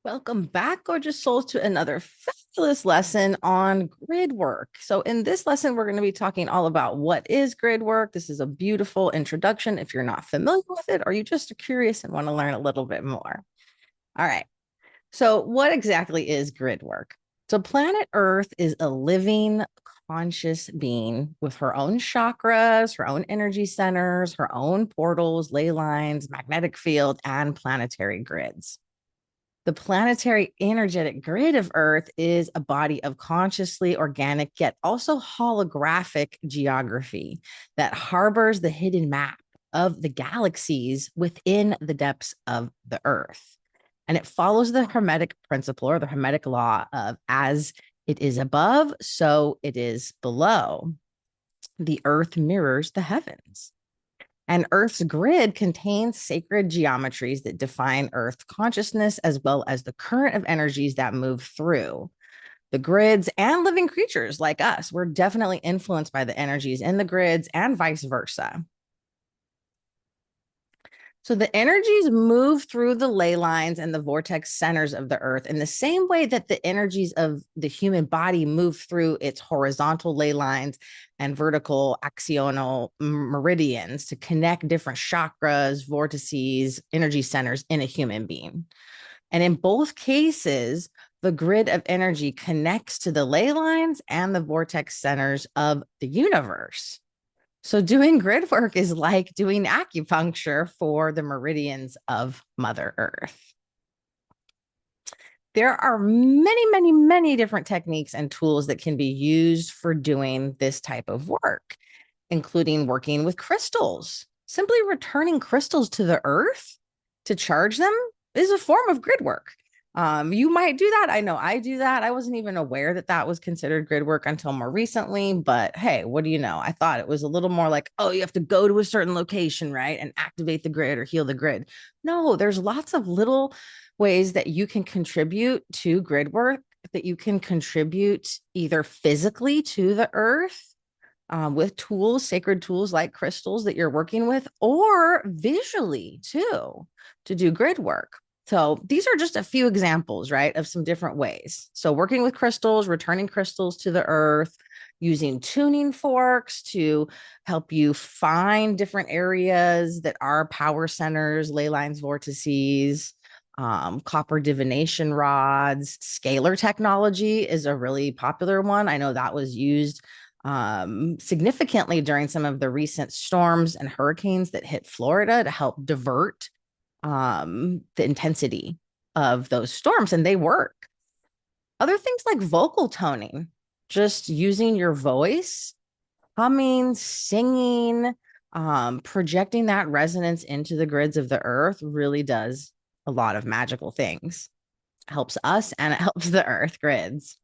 Welcome back, gorgeous souls, to another fabulous lesson on grid work. So, in this lesson, we're going to be talking all about what is grid work. This is a beautiful introduction if you're not familiar with it, or you just curious and want to learn a little bit more. All right. So, what exactly is grid work? So, planet Earth is a living, conscious being with her own chakras, her own energy centers, her own portals, ley lines, magnetic field, and planetary grids. The planetary energetic grid of Earth is a body of consciously organic, yet also holographic geography that harbors the hidden map of the galaxies within the depths of the Earth. And it follows the Hermetic principle or the Hermetic law of as it is above, so it is below. The Earth mirrors the heavens. And Earth's grid contains sacred geometries that define Earth consciousness, as well as the current of energies that move through. The grids and living creatures like us, we're definitely influenced by the energies in the grids and vice versa. So the energies move through the ley lines and the vortex centers of the earth in the same way that the energies of the human body move through its horizontal ley lines and vertical axonal meridians to connect different chakras, vortices, energy centers in a human being. And in both cases, the grid of energy connects to the ley lines and the vortex centers of the universe. So doing grid work is like doing acupuncture for the meridians of Mother Earth. There are many, many, many different techniques and tools that can be used for doing this type of work, including working with crystals. Simply returning crystals to the earth to charge them is a form of grid work. You might do that. I know I do that. I wasn't even aware that that was considered grid work until more recently. But hey, what do you know? I thought it was a little more like, oh, you have to go to a certain location, right? And activate the grid or heal the grid. No, there's lots of little ways that you can contribute to grid work, that you can contribute either physically to the earth with tools, sacred tools like crystals that you're working with, or visually too, to do grid work. So these are just a few examples, right, of some different ways. So working with crystals, returning crystals to the earth, using tuning forks to help you find different areas that are power centers, ley lines, vortices, copper divination rods. Scalar technology is a really popular one. I know that was used significantly during some of the recent storms and hurricanes that hit Florida to help divert the intensity of those storms, and they work. Other things like vocal toning, just using your voice, humming, singing, projecting that resonance into the grids of the earth really does a lot of magical things. It helps us and it helps the earth grids.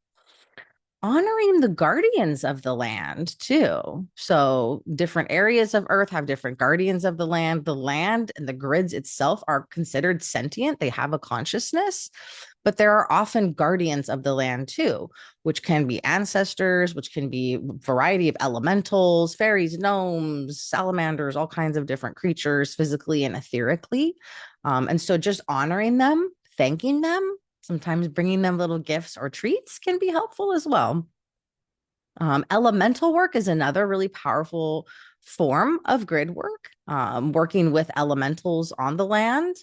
Honoring the guardians of the land too. So different areas of earth have different guardians of the land. The land and the grids itself are considered sentient. They have a consciousness, but there are often guardians of the land too, which can be ancestors, which can be a variety of elementals, fairies, gnomes, salamanders, all kinds of different creatures, physically and etherically. And so just honoring them, thanking them, sometimes bringing them little gifts or treats can be helpful as well. Elemental work is another really powerful form of grid work, working with elementals on the land,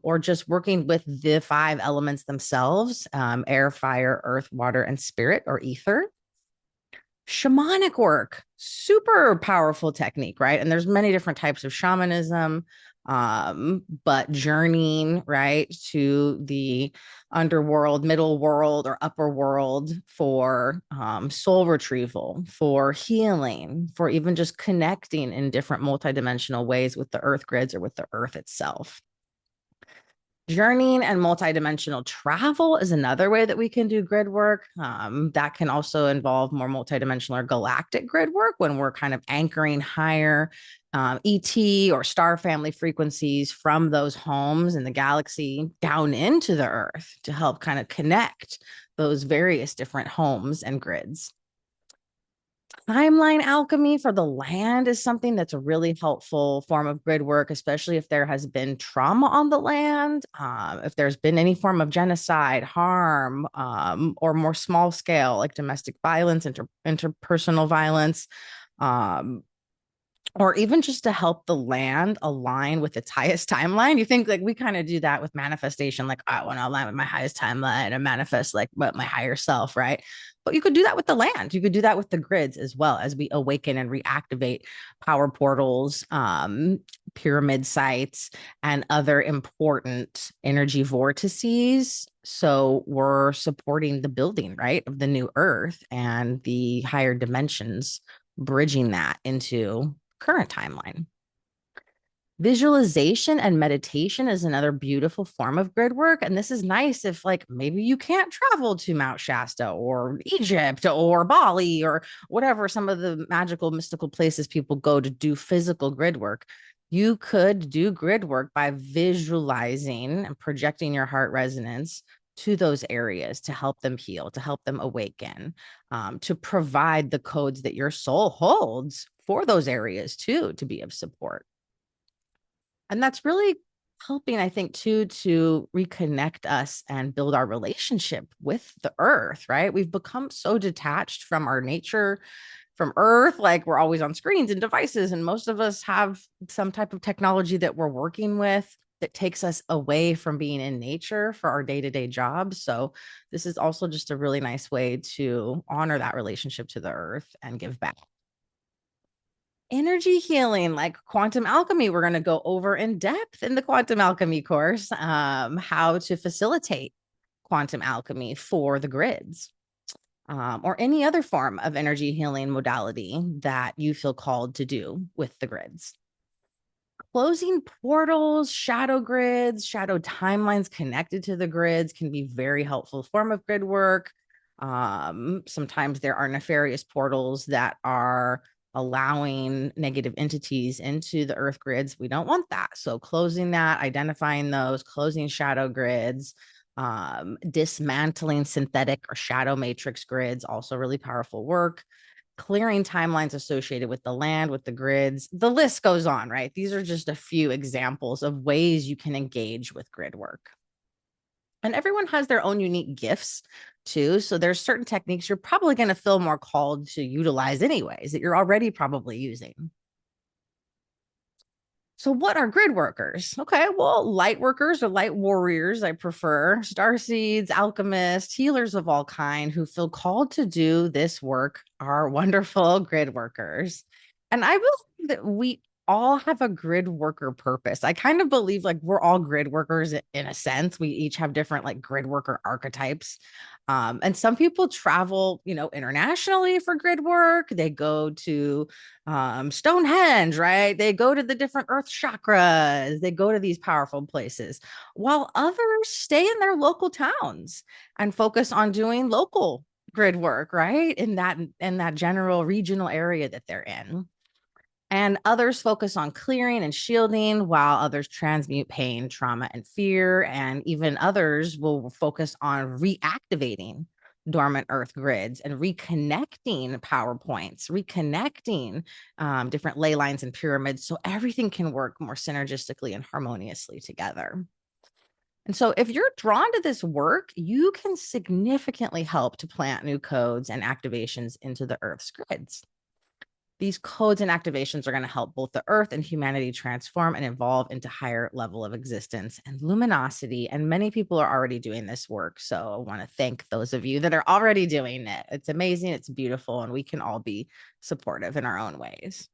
or just working with the five elements themselves, air, fire, earth, water, and spirit or ether. Shamanic work, super powerful technique, right? And there's many different types of shamanism, but journeying right to the underworld, middle world, or upper world for soul retrieval, for healing, for even just connecting in different multidimensional ways with the earth grids or with the earth itself. Journeying and multidimensional travel is another way that we can do grid work. That can also involve more multidimensional or galactic grid work when we're kind of anchoring higher ET or star family frequencies from those homes in the galaxy down into the Earth to help kind of connect those various different homes and grids. Timeline alchemy for the land is something that's a really helpful form of grid work, especially if there has been trauma on the land, if there's been any form of genocide, harm, or more small scale, like domestic violence, interpersonal violence. Um, or even just to help the land align with its highest timeline. You think like we kind of do that with manifestation, like I want to align with my highest timeline and manifest like what my higher self, right? But you could do that with the land. You could do that with the grids as well as we awaken and reactivate power portals, pyramid sites, and other important energy vortices. So we're supporting the building, right, of the new earth and the higher dimensions, bridging that into current timeline. Visualization and meditation is another beautiful form of grid work. And this is nice if, like, maybe you can't travel to Mount Shasta or Egypt or Bali or whatever, some of the magical, mystical places people go to do physical grid work. You could do grid work by visualizing and projecting your heart resonance to those areas to help them heal, to help them awaken, to provide the codes that your soul holds for those areas too, to be of support. And that's really helping, I think, too, to reconnect us and build our relationship with the earth, right? We've become so detached from our nature, from earth, like we're always on screens and devices. And most of us have some type of technology that we're working with that takes us away from being in nature for our day-to-day jobs. So this is also just a really nice way to honor that relationship to the earth and give back. Energy healing, like quantum alchemy, we're going to go over in depth in the quantum alchemy course, how to facilitate quantum alchemy for the grids, or any other form of energy healing modality that you feel called to do with the grids. Closing portals, shadow grids, shadow timelines connected to the grids can be very helpful form of grid work. Sometimes there are nefarious portals that are allowing negative entities into the earth grids. We don't want that. So closing that, identifying those, closing shadow grids, dismantling synthetic or shadow matrix grids, also really powerful work. Clearing timelines associated with the land, with the grids. The list goes on, right? These are just a few examples of ways you can engage with grid work. And everyone has their own unique gifts too. So there's certain techniques you're probably going to feel more called to utilize anyways that you're already probably using. So what are grid workers? Okay, well, light workers or light warriors, I prefer, star seeds, alchemists, healers of all kind who feel called to do this work are wonderful grid workers. And I believe that we all have a grid worker purpose. I kind of believe like we're all grid workers in a sense. We each have different like grid worker archetypes. And some people travel, internationally for grid work. They go to Stonehenge, right? They go to the different earth chakras. They go to these powerful places, while others stay in their local towns and focus on doing local grid work, right? In that general regional area that they're in. And others focus on clearing and shielding, while others transmute pain, trauma, and fear. And even others will focus on reactivating dormant earth grids and reconnecting power points, reconnecting different ley lines and pyramids so everything can work more synergistically and harmoniously together. And so, if you're drawn to this work, you can significantly help to plant new codes and activations into the Earth's grids. These codes and activations are going to help both the earth and humanity transform and evolve into higher level of existence and luminosity. And many people are already doing this work. So I want to thank those of you that are already doing it. It's amazing. It's beautiful. And we can all be supportive in our own ways.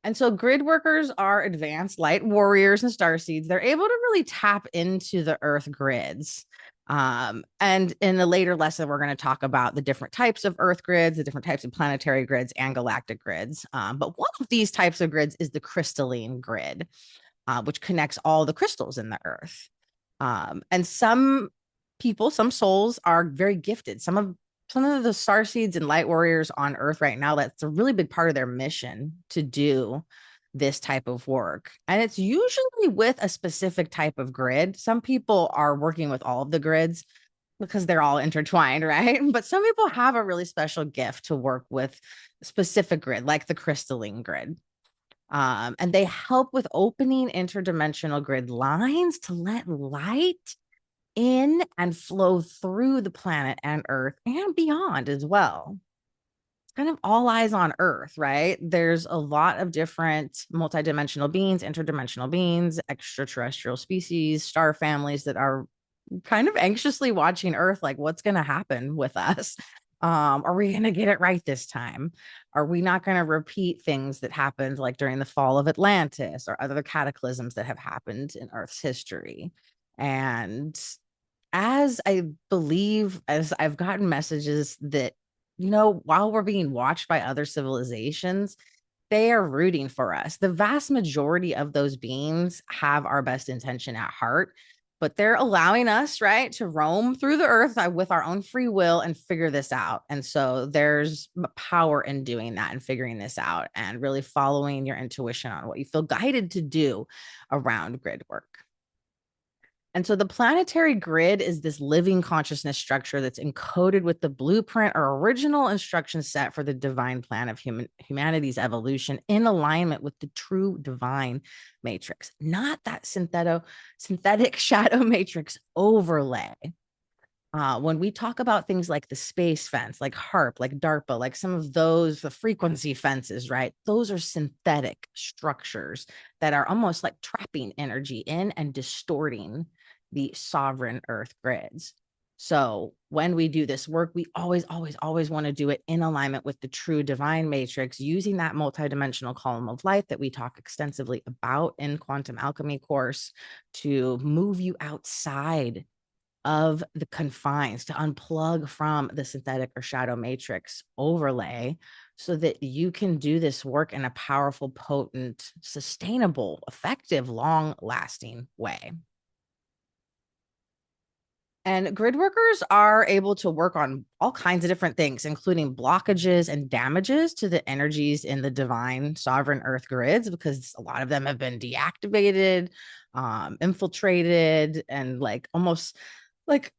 And so grid workers are advanced light warriors and star seeds. They're able to really tap into the earth grids. And in the later lesson, we're going to talk about the different types of earth grids, the different types of planetary grids and galactic grids. But one of these types of grids is the crystalline grid, which connects all the crystals in the earth. And some people, some souls are very gifted. Some of the star seeds and light warriors on earth right now, that's a really big part of their mission to do this type of work. And it's usually with a specific type of grid. Some people are working with all of the grids. because they're all intertwined, right? But some people have a really special gift to work with specific grid, like the crystalline grid. And they help with opening interdimensional grid lines to let light in and flow through the planet and Earth and beyond as well. It's kind of all eyes on Earth, right? There's a lot of different multidimensional beings, interdimensional beings, extraterrestrial species, star families that are kind of anxiously watching Earth, like, what's going to happen with us? Are we going to get it right this time? Are we not going to repeat things that happened like during the fall of Atlantis or other cataclysms that have happened in Earth's history? And as I believe, as I've gotten messages that, while we're being watched by other civilizations, they are rooting for us. The vast majority of those beings have our best intention at heart, but they're allowing us, right, to roam through the earth with our own free will and figure this out. And so there's power in doing that and figuring this out and really following your intuition on what you feel guided to do around grid work. And so the planetary grid is this living consciousness structure that's encoded with the blueprint or original instruction set for the divine plan of humanity's evolution in alignment with the true divine matrix, not that synthetic shadow matrix overlay. When we talk about things like the space fence, like HARP, like DARPA, like some of those, the frequency fences, right? Those are synthetic structures that are almost like trapping energy in and distorting the sovereign Earth grids. So when we do this work, we always, always, always want to do it in alignment with the true divine matrix, using that multidimensional column of light that we talk extensively about in Quantum Alchemy course to move you outside of the confines, to unplug from the synthetic or shadow matrix overlay so that you can do this work in a powerful, potent, sustainable, effective, long lasting way. And grid workers are able to work on all kinds of different things, including blockages and damages to the energies in the divine sovereign earth grids, because a lot of them have been deactivated, infiltrated, and like almost like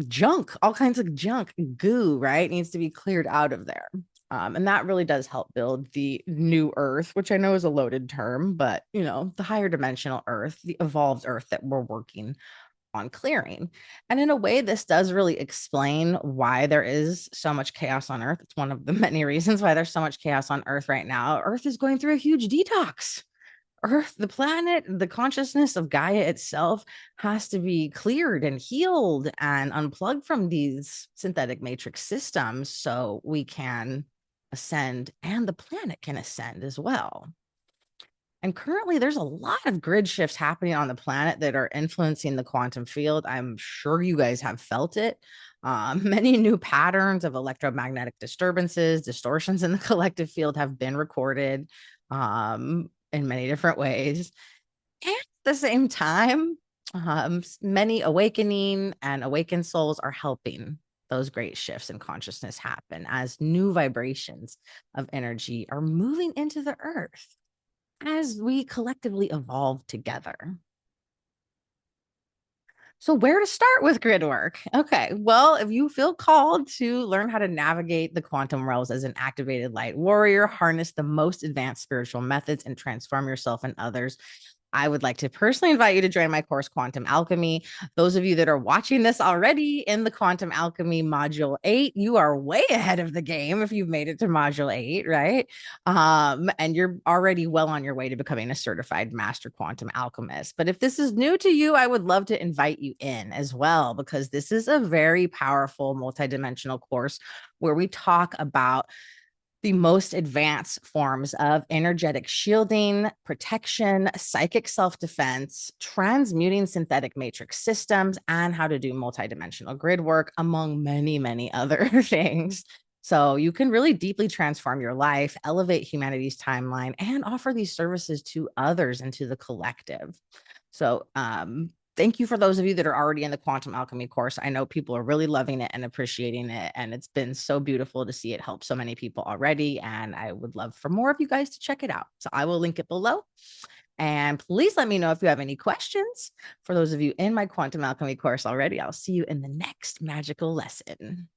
junk, all kinds of junk, goo, right? Needs to be cleared out of there. And that really does help build the new earth, which I know is a loaded term, but the higher dimensional earth, the evolved earth that we're working on clearing. And in a way, this does really explain why there is so much chaos on Earth. It's one of the many reasons why there's so much chaos on Earth right now. Earth is going through a huge detox. Earth, the planet, the consciousness of Gaia itself has to be cleared and healed and unplugged from these synthetic matrix systems so we can ascend and the planet can ascend as well. And currently, there's a lot of grid shifts happening on the planet that are influencing the quantum field. I'm sure you guys have felt it. Many new patterns of electromagnetic disturbances, distortions in the collective field have been recorded in many different ways. And at the same time, many awakening and awakened souls are helping those great shifts in consciousness happen as new vibrations of energy are moving into the earth as we collectively evolve together. So where to start with grid work? Okay, well, if you feel called to learn how to navigate the quantum realms as an activated light warrior, harness the most advanced spiritual methods, and transform yourself and others, I would like to personally invite you to join my course, Quantum Alchemy. Those of you that are watching this already in the Quantum Alchemy Module 8, you are way ahead of the game if you've made it to Module 8, right? And you're already well on your way to becoming a certified master quantum alchemist. But if this is new to you, I would love to invite you in as well, because this is a very powerful multidimensional course where we talk about the most advanced forms of energetic shielding, protection, psychic self-defense, transmuting synthetic matrix systems, and how to do multidimensional grid work, among many, many other things. So you can really deeply transform your life, elevate humanity's timeline, and offer these services to others and to the collective. So thank you for those of you that are already in the Quantum Alchemy course. I know people are really loving it and appreciating it, and it's been so beautiful to see it help so many people already, and I would love for more of you guys to check it out. So I will link it below. And please let me know if you have any questions. For those of you in my quantum alchemy course already, I'll see you in the next magical lesson.